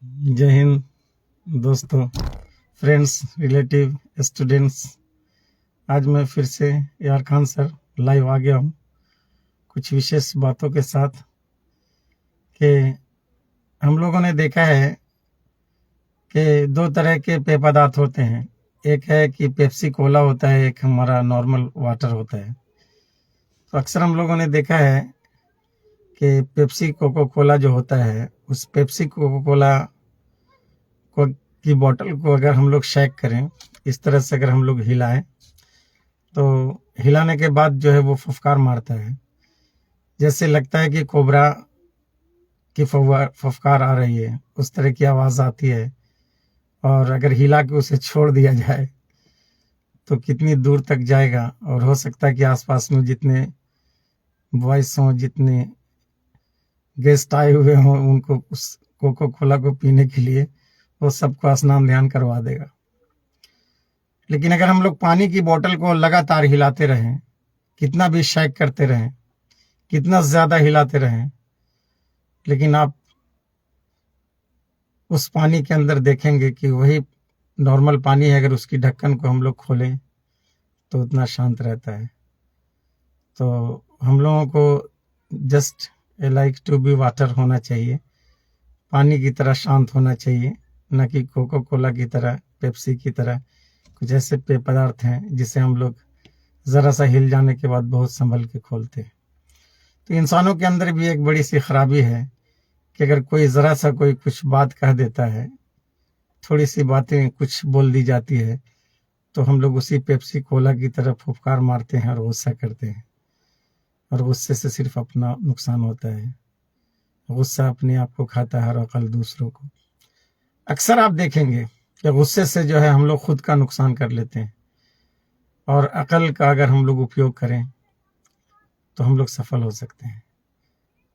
जय हिंद दोस्तों, friends, relative, students. आज मैं फिर से यार खान सर लाइव आ गया हूँ कुछ विशेष बातों के साथ कि हम लोगों ने देखा है कि दो तरह के पेय पदार्थ होते हैं। एक है कि पेप्सी कोला होता है, एक हमारा नॉर्मल वाटर होता है। तो अक्सर हम लोगों ने देखा है कि पेप्सी कोको कोला जो होता है, उस पेप्सी कोको कोला की बोतल को अगर हम लोग शेक करें, इस तरह से अगर हम लोग हिलाएं, तो हिलाने के बाद जो है वो फुफकार मारता है। जैसे लगता है कि कोबरा की फुफकार आ रही है, उस तरह की आवाज़ आती है। और अगर हिला के उसे छोड़ दिया जाए तो कितनी दूर तक जाएगा, और हो सकता है कि आसपास में जितने बॉयज हों, जितने गेस्ट आए हुए हों, उनको उस कोको कोला को पीने के लिए वो सबको स्नान ध्यान करवा देगा। लेकिन अगर हम लोग पानी की बोतल को लगातार हिलाते रहें, कितना भी शेक करते रहें, कितना ज़्यादा हिलाते रहें, लेकिन आप उस पानी के अंदर देखेंगे कि वही नॉर्मल पानी है, अगर उसकी ढक्कन को हम लोग खोलें तो उतना शांत रहता है। तो हम लोगों को just like to be water होना चाहिए, पानी की तरह शांत होना चाहिए, न कि कोको कोला की तरह, पेप्सी की तरह। कुछ ऐसे पेय पदार्थ हैं जिसे हम लोग ज़रा सा हिल जाने के बाद बहुत संभल के खोलते हैं। तो इंसानों के अंदर भी एक बड़ी सी खराबी है कि अगर कोई ज़रा सा कोई कुछ बात कह देता है, थोड़ी सी बातें कुछ बोल दी जाती है, तो हम लोग उसी पेप्सी कोला की तरफ फुफकार मारते हैं और गुस्सा करते हैं। और गुस्से से सिर्फ अपना नुकसान होता है। गुस्सा अपने आप को खाता है और अकल दूसरों को। अक्सर आप देखेंगे कि गुस्से से जो है हम लोग खुद का नुकसान कर लेते हैं, और अकल का अगर हम लोग उपयोग करें तो हम लोग सफल हो सकते हैं।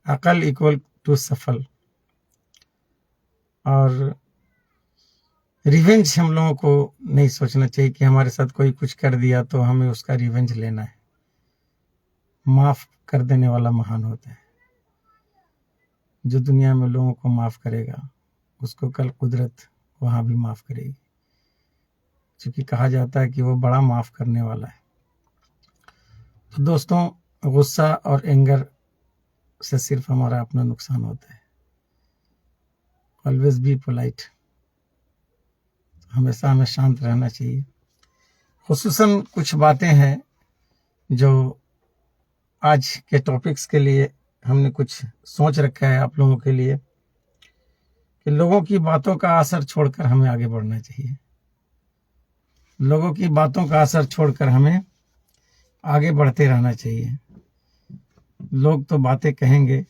अकल इक्वल टू सफल। और रिवेंज हम लोगों को नहीं सोचना चाहिए कि हमारे साथ कोई कुछ कर दिया तो हमें उसका रिवेंज लेना है। माफ कर देने वाला महान होता है। जो दुनिया में लोगों को माफ करेगा, उसको कल कुदरत वहां भी माफ करेगी, क्योंकि कहा जाता है कि वो बड़ा माफ करने वाला है। तो दोस्तों, गुस्सा और एंगर से सिर्फ हमारा अपना नुकसान होता है। Always be polite. हमेशा हमें शांत रहना चाहिए। खुसूसन कुछ बातें हैं जो आज के टॉपिक्स के लिए हमने कुछ सोच रखा है आप लोगों के लिए, कि लोगों की बातों का असर छोड़कर हमें आगे बढ़ना चाहिए। लोगों की बातों का असर छोड़कर हमें आगे बढ़ते रहना चाहिए। लोग तो बातें कहेंगे,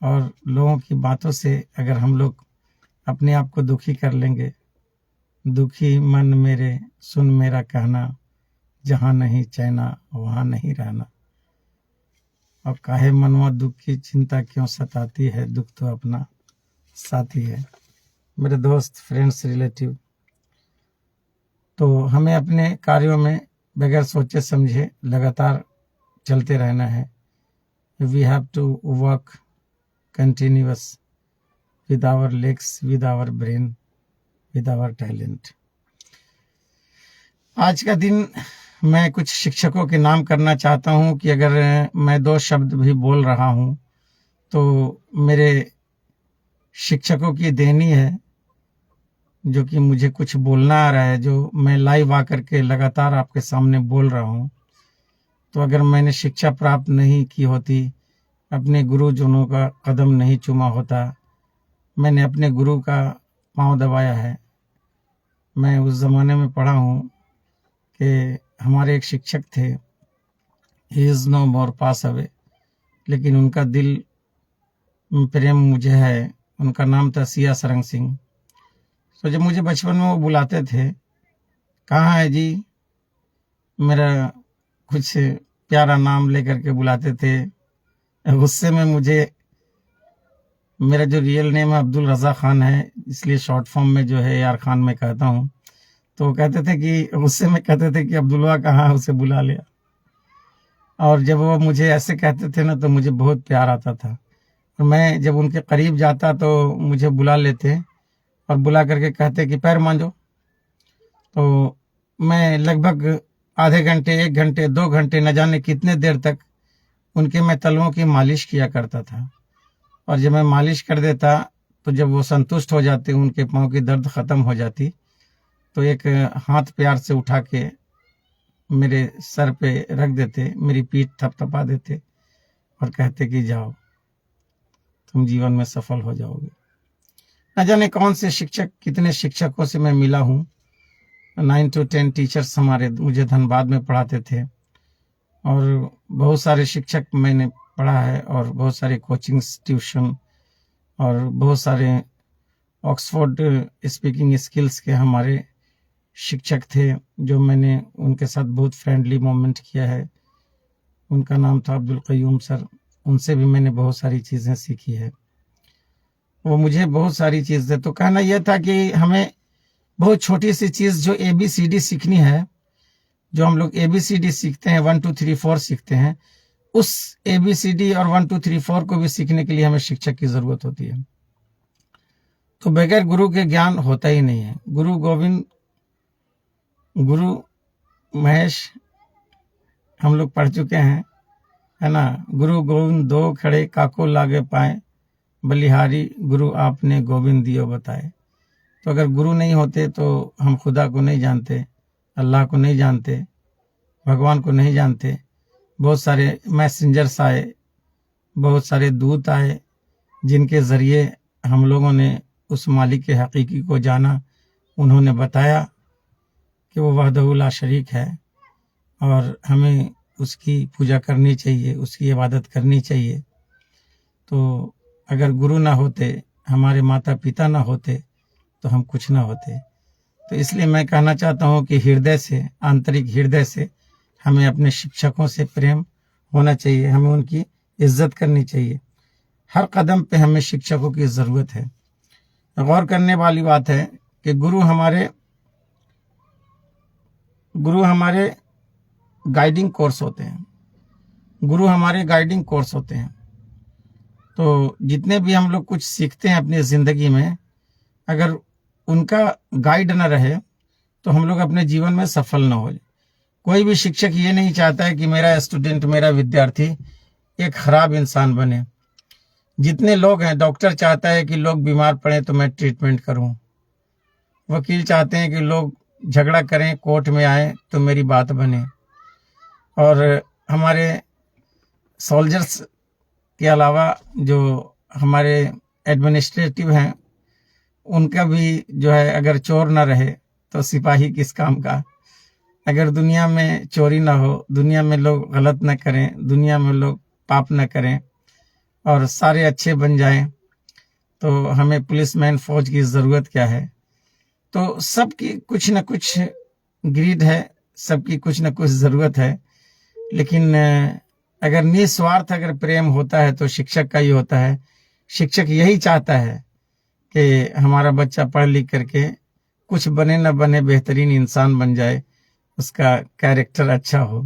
और लोगों की बातों से अगर हम लोग अपने आप को दुखी कर लेंगे, दुखी मन मेरे सुन मेरा कहना, जहाँ नहीं चैना वहाँ नहीं रहना। और काहे मनवा दुख की चिंता क्यों सताती है, दुख तो अपना साथी है। मेरे दोस्त, फ्रेंड्स, रिलेटिव, तो हमें अपने कार्यों में बगैर सोचे समझे लगातार चलते रहना है। We have to work continuous with our legs, with our brain, with our talent। आज का दिन मैं कुछ शिक्षकों के नाम करना चाहता हूं कि अगर मैं दो शब्द भी बोल रहा हूं तो मेरे शिक्षकों की देनी है, जो कि मुझे कुछ बोलना आ रहा है, जो मैं लाइव आकर के लगातार आपके सामने बोल रहा हूं। तो अगर मैंने शिक्षा प्राप्त नहीं की होती, अपने गुरुजनों का कदम नहीं चूमा होता, मैंने अपने गुरु का पांव दबाया है। मैं उस ज़माने में पढ़ा हूँ कि हमारे एक शिक्षक थे, he is no more pass away, लेकिन उनका दिल प्रेम मुझे है। उनका नाम था सिया सरंग सिंह। तो जब मुझे बचपन में वो बुलाते थे, कहाँ है जी, मेरा कुछ प्यारा नाम लेकर के बुलाते थे, गुस्से में मुझे, मेरा जो रियल नेम है अब्दुल रज़ा खान है, इसलिए शॉर्ट फॉर्म में जो है यार खान मैं कहता हूँ। तो वो कहते थे कि गुस्से में कहते थे कि अब्दुल्ला कहाँ है, उसे बुला लिया। और जब वो मुझे ऐसे कहते थे ना, तो मुझे बहुत प्यार आता था। और मैं जब उनके करीब जाता तो मुझे बुला लेते, और बुला करके कहते कि पैर मांजो। तो मैं लगभग आधे घंटे, 1 घंटे, 2 घंटे, न जाने कितने देर तक उनके मैं तलवों की मालिश किया करता था। और जब मैं मालिश कर देता तो जब वो संतुष्ट हो जाते, उनके पाँव की दर्द ख़त्म हो जाती, तो एक हाथ प्यार से उठा के मेरे सर पे रख देते, मेरी पीठ थपथपा देते और कहते कि जाओ, तुम जीवन में सफल हो जाओगे। न जाने कौन से शिक्षक, कितने शिक्षकों से मैं मिला हूँ। 9 to 10 टीचर्स हमारे मुझे धनबाद में पढ़ाते थे और बहुत सारे शिक्षक मैंने पढ़ा है और बहुत सारे कोचिंग्स, ट्यूशन और बहुत सारे ऑक्सफोर्ड स्पीकिंग स्किल्स के हमारे शिक्षक थे जो मैंने उनके साथ बहुत फ्रेंडली मोमेंट किया है। उनका नाम था अब्दुल क़य्यूम सर। उनसे भी मैंने बहुत सारी चीज़ें सीखी है। वो मुझे बहुत सारी चीज़ें, तो कहना यह था कि हमें बहुत छोटी सी चीज़ जो ABCD सीखनी है, जो हम लोग ABCD सीखते हैं, 1 2 3 4 सीखते हैं, उस ABCD और 1 2 3 4 को भी सीखने के लिए हमें शिक्षक की ज़रूरत होती है। तो बगैर गुरु के ज्ञान होता ही नहीं है। गुरु गोविंद, गुरु महेश हम लोग पढ़ चुके हैं, है ना। गुरु गोविंद दो खड़े, काको लागे पाए, बलिहारी गुरु आपने गोविंद दियो बताए। तो अगर गुरु नहीं होते तो हम खुदा को नहीं जानते, अल्लाह को नहीं जानते, भगवान को नहीं जानते। बहुत सारे मैसेंजर्स आए, बहुत सारे दूत आए, जिनके ज़रिए हम लोगों ने उस मालिक के हकीकी को जाना। उन्होंने बताया कि वो वहदहू ला शरीक है और हमें उसकी पूजा करनी चाहिए, उसकी इबादत करनी चाहिए। तो अगर गुरु ना होते, हमारे माता पिता ना होते, तो हम कुछ ना होते। तो इसलिए मैं कहना चाहता हूँ कि हृदय से, आंतरिक हृदय से हमें अपने शिक्षकों से प्रेम होना चाहिए, हमें उनकी इज्जत करनी चाहिए। हर कदम पे हमें शिक्षकों की ज़रूरत है। गौर करने वाली बात है कि गुरु हमारे गाइडिंग कोर्स होते हैं। गुरु हमारे गाइडिंग कोर्स होते हैं। तो जितने भी हम लोग कुछ सीखते हैं अपनी ज़िंदगी में, अगर उनका गाइड न रहे तो हम लोग अपने जीवन में सफल न हो। कोई भी शिक्षक ये नहीं चाहता है कि मेरा स्टूडेंट, मेरा विद्यार्थी एक खराब इंसान बने। जितने लोग हैं, डॉक्टर चाहता है कि लोग बीमार पड़े तो मैं ट्रीटमेंट करूं। वकील चाहते हैं कि लोग झगड़ा करें, कोर्ट में आए तो मेरी बात बने। और हमारे सोल्जर्स के अलावा जो हमारे एडमिनिस्ट्रेटिव हैं, उनका भी जो है, अगर चोर ना रहे तो सिपाही किस काम का। अगर दुनिया में चोरी ना हो, दुनिया में लोग गलत ना करें, दुनिया में लोग पाप ना करें और सारे अच्छे बन जाएं, तो हमें पुलिसमैन, फौज की ज़रूरत क्या है। तो सबकी कुछ न कुछ ग्रीड है, सबकी कुछ न कुछ ज़रूरत है। लेकिन अगर निस्वार्थ अगर प्रेम होता है तो शिक्षक का ही होता है। शिक्षक यही चाहता है कि हमारा बच्चा पढ़ लिख करके कुछ बने न बने, बेहतरीन इंसान बन जाए, उसका कैरेक्टर अच्छा हो।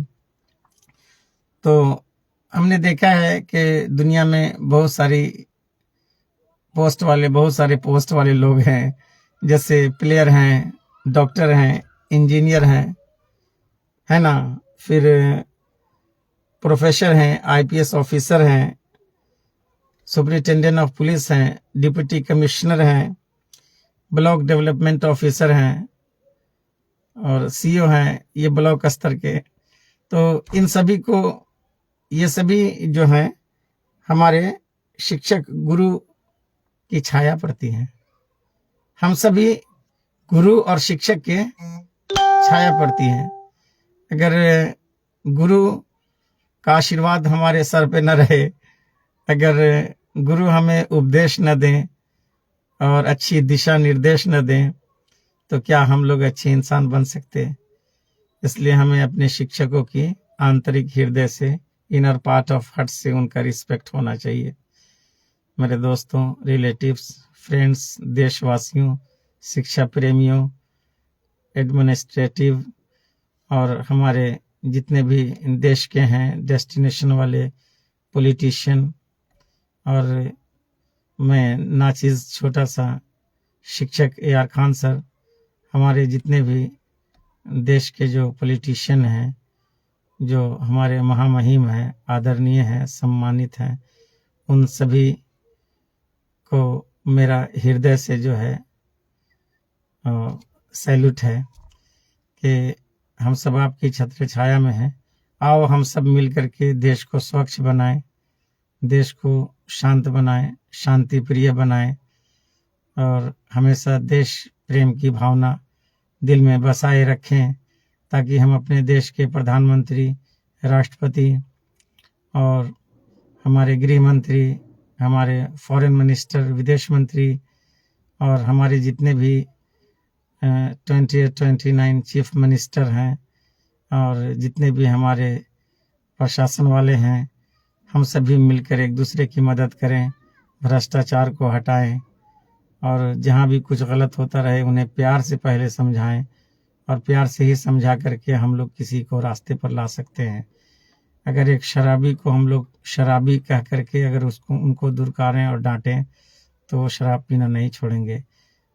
तो हमने देखा है कि दुनिया में बहुत सारे पोस्ट वाले लोग हैं, जैसे प्लेयर हैं, डॉक्टर हैं, इंजीनियर हैं, है ना, फिर प्रोफेसर हैं, IPS ऑफिसर हैं, सुपरिटेंडेंट ऑफ पुलिस हैं, डिप्टी कमिश्नर हैं, ब्लॉक डेवलपमेंट ऑफिसर हैं और CEO हैं, ये ब्लॉक स्तर के। तो इन सभी को, ये सभी जो हैं हमारे शिक्षक, गुरु की छाया पड़ती है। हम सभी गुरु और शिक्षक के छाया पड़ती है। अगर गुरु का आशीर्वाद हमारे सर पे न रहे, अगर गुरु हमें उपदेश न दें और अच्छी दिशा निर्देश न दें, तो क्या हम लोग अच्छे इंसान बन सकते। इसलिए हमें अपने शिक्षकों की आंतरिक हृदय से, इनर पार्ट ऑफ हार्ट से उनका रिस्पेक्ट होना चाहिए। मेरे दोस्तों, रिलेटिव्स, फ्रेंड्स, देशवासियों, शिक्षा प्रेमियों, एडमिनिस्ट्रेटिव और हमारे जितने भी देश के हैं डेस्टिनेशन वाले पॉलिटिशियन, और मैं नाचीज़ छोटा सा शिक्षक AR खान सर, हमारे जितने भी देश के जो पॉलिटिशियन हैं, जो हमारे महामहिम हैं, आदरणीय हैं, सम्मानित हैं, उन सभी को मेरा हृदय से जो है सैल्यूट है कि हम सब आपकी छत्र छाया में हैं। आओ हम सब मिल करके देश को स्वच्छ बनाएं, देश को शांत बनाएं, शांति प्रिय बनाएं और हमेशा देश प्रेम की भावना दिल में बसाए रखें, ताकि हम अपने देश के प्रधानमंत्री, राष्ट्रपति और हमारे गृह मंत्री, हमारे फॉरेन मिनिस्टर, विदेश मंत्री और हमारे जितने भी 29 चीफ मिनिस्टर हैं और जितने भी हमारे प्रशासन वाले हैं, हम सभी मिलकर एक दूसरे की मदद करें, भ्रष्टाचार को हटाएं और जहां भी कुछ गलत होता रहे उन्हें प्यार से पहले समझाएं और प्यार से ही समझा करके हम लोग किसी को रास्ते पर ला सकते हैं। अगर एक शराबी को हम लोग शराबी कह करके अगर उनको दुरकारें और डांटें तो वो शराब पीना नहीं छोड़ेंगे,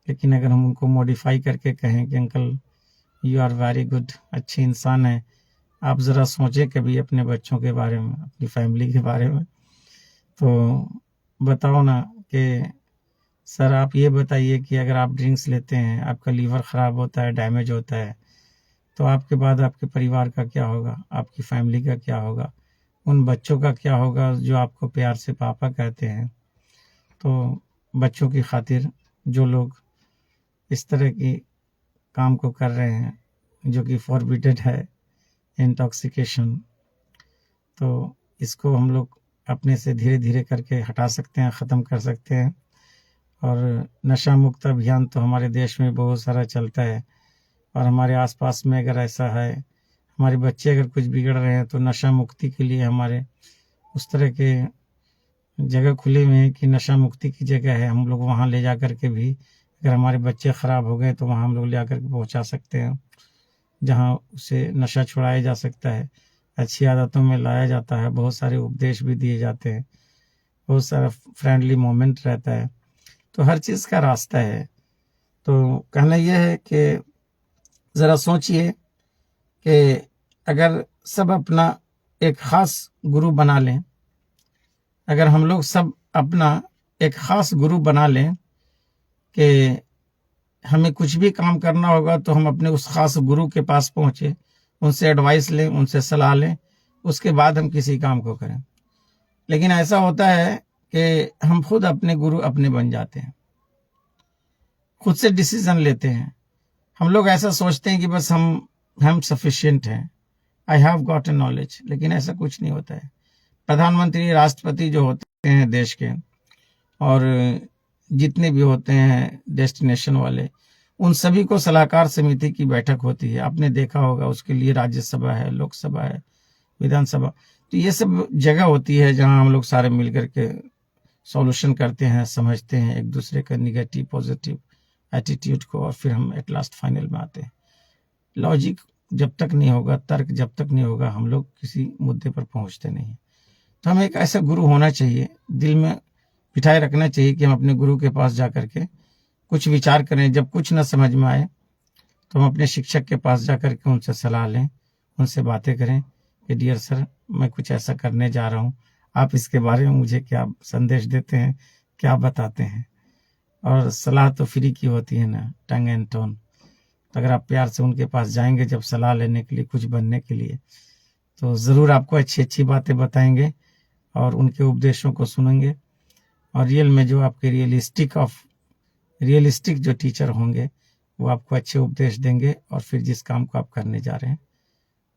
लेकिन अगर हम उनको मॉडिफाई करके कहें कि uncle you are very good, अच्छे इंसान हैं, आप ज़रा सोचें कभी अपने बच्चों के बारे में, अपनी फैमिली के बारे में, तो बताओ ना कि सर आप ये बताइए कि अगर आप ड्रिंक्स लेते हैं, आपका लीवर ख़राब होता है, डैमेज होता है, तो आपके बाद आपके परिवार का क्या होगा, आपकी फैमिली का क्या होगा, उन बच्चों का क्या होगा जो आपको प्यार से पापा कहते हैं। तो बच्चों की खातिर जो लोग इस तरह की काम को कर रहे हैं जो कि फॉरबिडेड है, इंटॉक्सिकेशन, तो इसको हम लोग अपने से धीरे धीरे करके हटा सकते हैं, ख़त्म कर सकते हैं। और नशा मुक्त अभियान तो हमारे देश में बहुत सारा चलता है और हमारे आसपास में अगर ऐसा है, हमारे बच्चे अगर कुछ बिगड़ रहे हैं तो नशा मुक्ति के लिए हमारे उस तरह के जगह खुले हुए हैं कि नशा मुक्ति की जगह है, हम लोग वहाँ ले जा कर के भी अगर हमारे बच्चे ख़राब हो गए तो वहाँ हम लोग ले आकर के पहुँचा सकते हैं, जहाँ उसे नशा छुड़ाया जा सकता है, अच्छी आदतों में लाया जाता है, बहुत सारे उपदेश भी दिए जाते हैं, बहुत सारा फ्रेंडली मोमेंट रहता है, तो हर चीज़ का रास्ता है। तो कहना यह है कि ज़रा सोचिए कि अगर सब अपना एक ख़ास गुरु बना लें, अगर हम लोग सब अपना एक ख़ास गुरु बना लें कि हमें कुछ भी काम करना होगा तो हम अपने उस ख़ास गुरु के पास पहुँचे, उनसे एडवाइस लें, उनसे सलाह लें, उसके बाद हम किसी काम को करें। लेकिन ऐसा होता है कि हम खुद अपने गुरु अपने बन जाते हैं, खुद से डिसीजन लेते हैं। हम लोग ऐसा सोचते हैं कि बस हम सफिशिएंट हैं, I have got a knowledge, लेकिन ऐसा कुछ नहीं होता है। प्रधानमंत्री, राष्ट्रपति जो होते हैं देश के और जितने भी होते हैं डेस्टिनेशन वाले, उन सभी को सलाहकार समिति की बैठक होती है, आपने देखा होगा। उसके लिए राज्यसभा है, लोकसभा है, विधानसभा, तो ये सब जगह होती है जहां हम लोग सारे मिलकर के सॉल्यूशन करते हैं, समझते हैं एक दूसरे का निगेटिव पॉजिटिव एटीट्यूड को, और फिर हम एट लास्ट फाइनल में आते हैं। लॉजिक जब तक नहीं होगा, तर्क जब तक नहीं होगा, हम लोग किसी मुद्दे पर पहुंचते नहीं। तो हमें एक ऐसा गुरु होना चाहिए, दिल में बिठाए रखना चाहिए कि हम अपने गुरु के पास जा करके कुछ विचार करें। जब कुछ न समझ में आए तो हम अपने शिक्षक के पास जा करके उनसे सलाह लें, उनसे बातें करें कि डियर सर, मैं कुछ ऐसा करने जा रहा हूँ, आप इसके बारे में मुझे क्या संदेश देते हैं, क्या बताते हैं। और सलाह तो फ्री की होती है ना, टंग एंड टोन। तो अगर आप प्यार से उनके पास जाएंगे जब सलाह लेने के लिए, कुछ बनने के लिए, तो ज़रूर आपको अच्छी अच्छी बातें बताएंगे और उनके उपदेशों को सुनेंगे। और रियल में जो आपके रियलिस्टिक जो टीचर होंगे वो आपको अच्छे उपदेश देंगे और फिर जिस काम को आप करने जा रहे हैं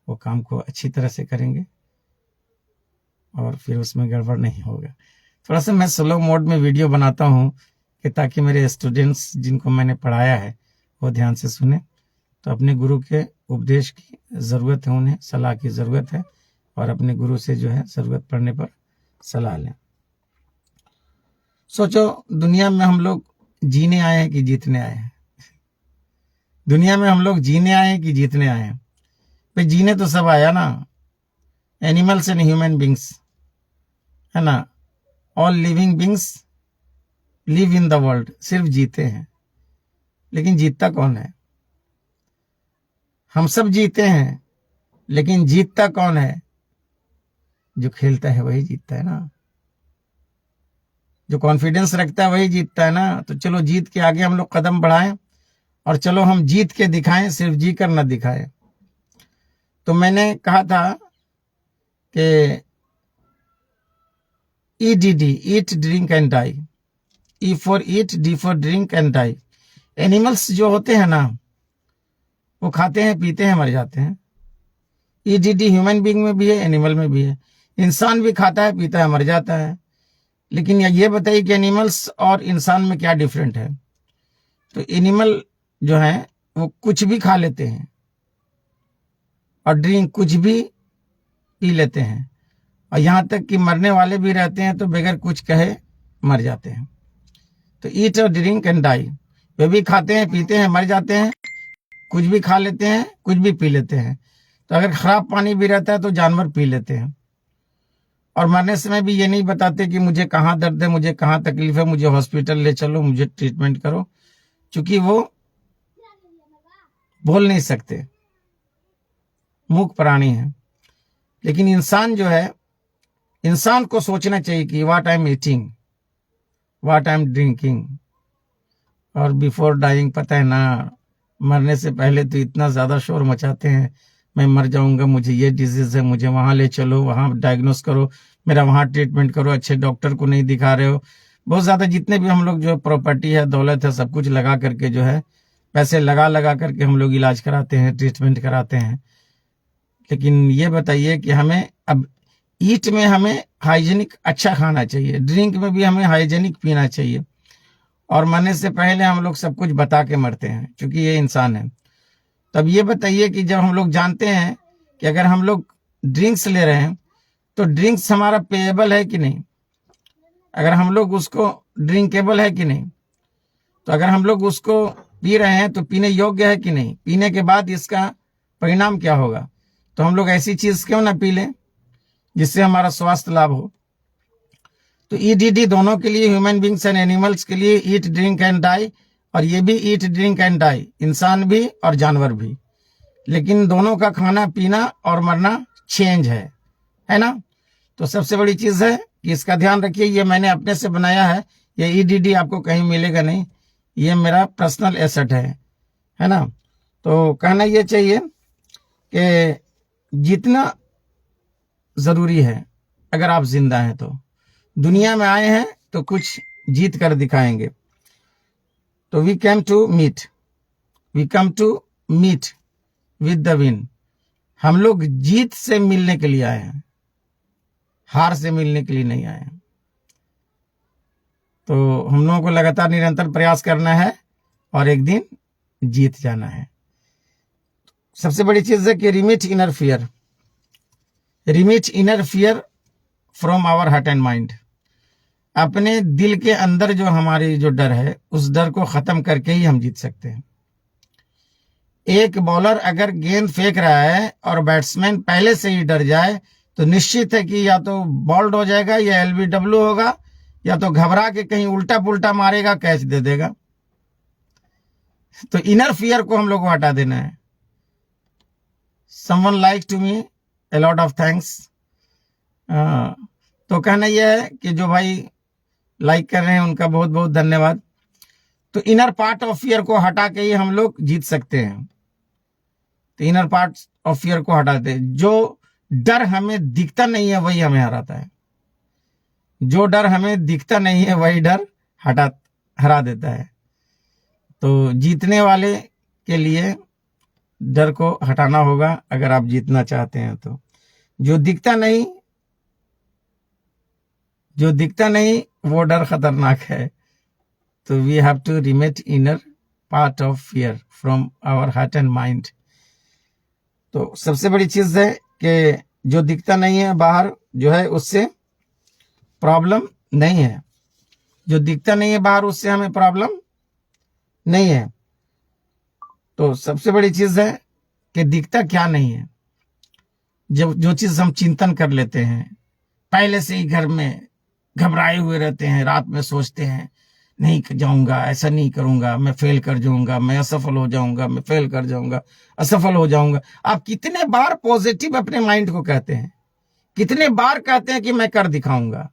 वो काम को अच्छी तरह से करेंगे और फिर उसमें गड़बड़ नहीं होगा। थोड़ा सा मैं स्लो मोड में वीडियो बनाता हूँ कि ताकि मेरे स्टूडेंट्स जिनको मैंने पढ़ाया है वो ध्यान से सुने। तो अपने गुरु के उपदेश की ज़रूरत है, उन्हें सलाह की ज़रूरत है, और अपने गुरु से जो है ज़रूरत पड़ने पर सलाह लें। सोचो, दुनिया में हम लोग जीने आए हैं कि जीतने आए हैं? दुनिया में हम लोग जीने आए हैं कि जीतने आए हैं? भाई जीने तो सब आया ना, एनिमल्स एंड ह्यूमन बींग्स, है ना। All living beings live in the world, सिर्फ जीते हैं। लेकिन जीतता कौन है? हम सब जीते हैं, लेकिन जीतता कौन है? जो खेलता है वही जीतता है ना, जो कॉन्फिडेंस रखता है वही जीतता है ना। तो चलो जीत के आगे हम लोग कदम बढ़ाएं, और चलो हम जीत के दिखाएं, सिर्फ जी कर न दिखाएं। तो मैंने कहा था कि EDD, eat drink and die, E for eat, D for drink and die. Animals जो होते हैं ना, वो खाते हैं, पीते हैं, मर जाते हैं। EDD ह्यूमन बीइंग में भी है, एनिमल में भी है। इंसान भी खाता है, पीता है, मर जाता है। लेकिन ये बताइए कि एनिमल्स और इंसान में क्या डिफरेंट है? तो एनिमल जो है वो कुछ भी खा लेते हैं और ड्रिंक कुछ भी पी लेते हैं, और यहाँ तक कि मरने वाले भी रहते हैं तो बगैर कुछ कहे मर जाते हैं। तो ईट और ड्रिंक एंड डाई, वे भी खाते हैं, पीते हैं, मर जाते हैं। कुछ भी खा लेते हैं, कुछ भी पी लेते हैं। तो अगर खराब पानी भी रहता है तो जानवर पी लेते हैं, और मरने समय भी ये नहीं बताते कि मुझे कहाँ दर्द है, मुझे कहाँ तकलीफ है, मुझे हॉस्पिटल ले चलो, मुझे ट्रीटमेंट करो, क्योंकि वो बोल नहीं सकते, मूक प्राणी है। लेकिन इंसान जो है, इंसान को सोचना चाहिए कि what I am eating, what I am drinking, और बिफोर डाइंग। पता है ना, मरने से पहले तो इतना ज्यादा शोर मचाते हैं, मैं मर जाऊंगा, मुझे ये डिजीज है, मुझे वहां ले चलो, वहां डायग्नोस करो, मेरा वहां ट्रीटमेंट करो, अच्छे डॉक्टर को नहीं दिखा रहे हो। बहुत ज्यादा जितने भी हम लोग जो प्रॉपर्टी है, दौलत है, सब कुछ लगा करके जो है, पैसे लगा लगा करके हम लोग इलाज कराते हैं, ट्रीटमेंट कराते हैं। लेकिन ये बताइए कि हमें अब ईट में हमें हाइजेनिक अच्छा खाना चाहिए, ड्रिंक में भी हमें हाइजेनिक पीना चाहिए, और मरने से पहले हम लोग सब कुछ बता के मरते हैं, क्योंकि ये इंसान है। तब ये बताइए कि जब हम लोग जानते हैं कि अगर हम लोग ड्रिंक्स ले रहे हैं तो ड्रिंक्स हमारा पेएबल है कि नहीं, अगर हम लोग उसको ड्रिंकेबल है कि नहीं, तो अगर हम लोग उसको पी रहे हैं तो पीने योग्य है कि नहीं, पीने के बाद इसका परिणाम क्या होगा। तो हम लोग ऐसी चीज क्यों ना पी लें जिससे हमारा स्वास्थ्य लाभ हो। तो EDD दोनों के लिए, ह्यूमन बींग्स एंड एनिमल्स के लिए, ईट ड्रिंक एंड डाई, और ये भी ईट ड्रिंक एंड डाई, इंसान भी और जानवर भी। लेकिन दोनों का खाना पीना और मरना चेंज है ना। तो सबसे बड़ी चीज है कि इसका ध्यान रखिए, ये मैंने अपने से बनाया है, ये EDD आपको कहीं मिलेगा नहीं, ये मेरा पर्सनल एसेट है ना। तो कहना ये चाहिए कि जितना जरूरी है, अगर आप जिंदा हैं तो, दुनिया में आए हैं तो कुछ जीत कर दिखाएंगे। तो we come to meet with the win. हम लोग जीत से मिलने के लिए आए हैं, हार से मिलने के लिए नहीं आए हैं। तो हम लोगों को लगातार निरंतर प्रयास करना है और एक दिन जीत जाना है। सबसे बड़ी चीज है कि remit inner fear from our heart and mind. अपने दिल के अंदर जो हमारी जो डर है, उस डर को खत्म करके ही हम जीत सकते हैं। एक बॉलर अगर गेंद फेंक रहा है और बैट्समैन पहले से ही डर जाए तो निश्चित है कि या तो बॉल्ड हो जाएगा, या LBW होगा, या तो घबरा के कहीं उल्टा पुल्टा मारेगा, कैच दे देगा। तो इनर फियर को हम लोग को हटा देना है। Someone like to me, a lot of thanks। तो कहना यह है कि जो भाई लाइक कर रहे हैं उनका बहुत बहुत धन्यवाद। तो इनर पार्ट ऑफ फियर को हटा के ही हम लोग जीत सकते हैं। तो इनर पार्ट ऑफ फियर को हटाते हैं, जो डर हमें दिखता नहीं है वही हमें हराता है, जो डर हमें दिखता नहीं है वही डर हरा देता है। तो जीतने वाले के लिए डर को हटाना होगा अगर आप जीतना चाहते हैं। तो जो दिखता नहीं वो डर खतरनाक है। तो we have to remit inner part of fear from our heart and mind. तो सबसे बड़ी चीज है कि जो दिखता नहीं है बाहर जो है, उससे प्रॉब्लम नहीं है। जो दिखता नहीं है बाहर, उससे हमें प्रॉब्लम नहीं है। तो सबसे बड़ी चीज है कि दिखता क्या नहीं है। जब जो चीज हम चिंतन कर लेते हैं, पहले से ही घर में घबराए हुए रहते हैं, रात में सोचते हैं नहीं जाऊंगा, ऐसा नहीं करूंगा, मैं फेल कर जाऊंगा, मैं असफल हो जाऊंगा, मैं फेल कर जाऊंगा, असफल हो जाऊंगा। आप कितने बार पॉजिटिव अपने माइंड को कहते हैं, कितने बार कहते हैं कि मैं कर दिखाऊंगा।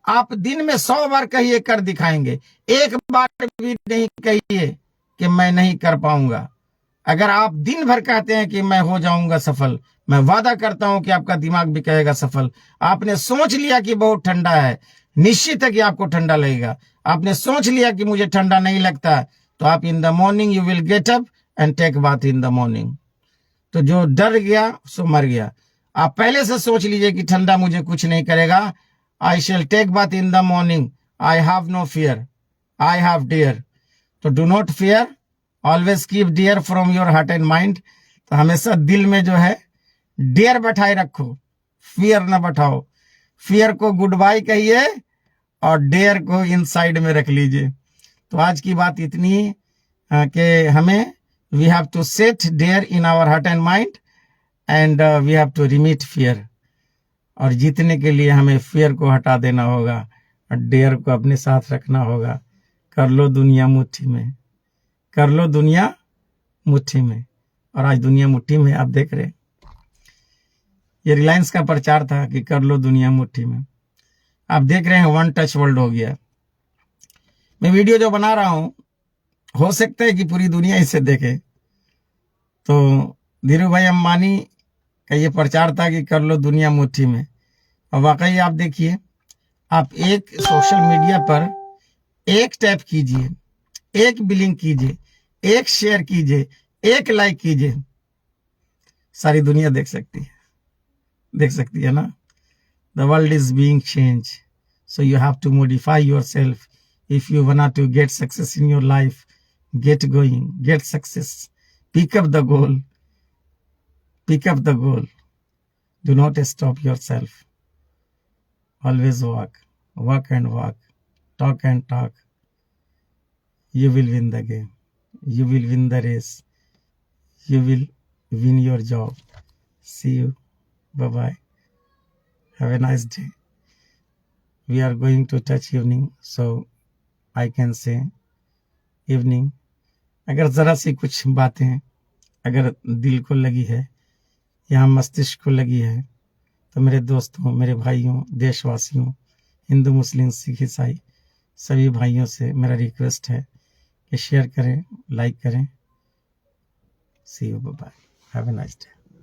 आप दिन में 100 बार कहिए कर दिखाएंगे, एक बार भी नहीं कहिए कि मैं नहीं कर पाऊंगा। अगर आप दिन भर कहते हैं कि मैं हो जाऊंगा सफल, मैं वादा करता हूं कि आपका दिमाग भी कहेगा सफल। आपने सोच लिया कि बहुत ठंडा है, निश्चित है कि आपको ठंडा लगेगा। आपने सोच लिया कि मुझे ठंडा नहीं लगता, तो आप in the morning you will get up and take bath in the morning. तो जो डर गया सो मर गया। आप पहले से सोच लीजिए कि ठंडा मुझे कुछ नहीं करेगा। I shall take bath in the morning, I have no fear, I have dear. तो do not fear, always keep dear from your heart and mind. तो हमेशा दिल में जो है डियर बैठाए रखो, फियर ना बैठाओ। फियर को गुड बाय कहिए और डेयर को इनसाइड में रख लीजिए। तो आज की बात इतनी कि हमें we have to set dare in our heart and mind and we have to remit fear. और जीतने के लिए हमें फियर को हटा देना होगा और डेयर को अपने साथ रखना होगा। कर लो दुनिया मुट्ठी में, कर लो दुनिया मुट्ठी में। और आज दुनिया मुट्ठी में आप देख रहे, ये रिलायंस का प्रचार था कि कर लो दुनिया मुट्ठी में। आप देख रहे हैं वन टच वर्ल्ड हो गया। मैं वीडियो जो बना रहा हूं, हो सकता है कि पूरी दुनिया इसे देखे। तो धीरू भाई अंबानी का ये प्रचार था कि कर लो दुनिया मुट्ठी में। और वाकई आप देखिए, आप एक सोशल मीडिया पर एक टैप कीजिए, एक बिलिंग कीजिए, एक शेयर कीजिए, एक लाइक कीजिए, सारी दुनिया देख सकती है ना। The world is being changed, so you have to modify yourself if you want to get success in your life. Get going, get success, pick up the goal, pick up the goal. Do not stop yourself. Always walk, walk and walk, talk and talk. You will win the game, you will win the race, you will win your job. See you, bye bye, have a nice day. We are going to touch evening, so I can say evening. अगर जरा सी कुछ बातें अगर दिल को लगी है या मस्तिष्क को लगी है, तो मेरे दोस्तों, मेरे भाइयों, देशवासियों, हिंदू, मुस्लिम, सिख, ईसाई सभी भाइयों से मेरा रिक्वेस्ट है कि शेयर करें, लाइक करें। See you, bye bye, have a nice day.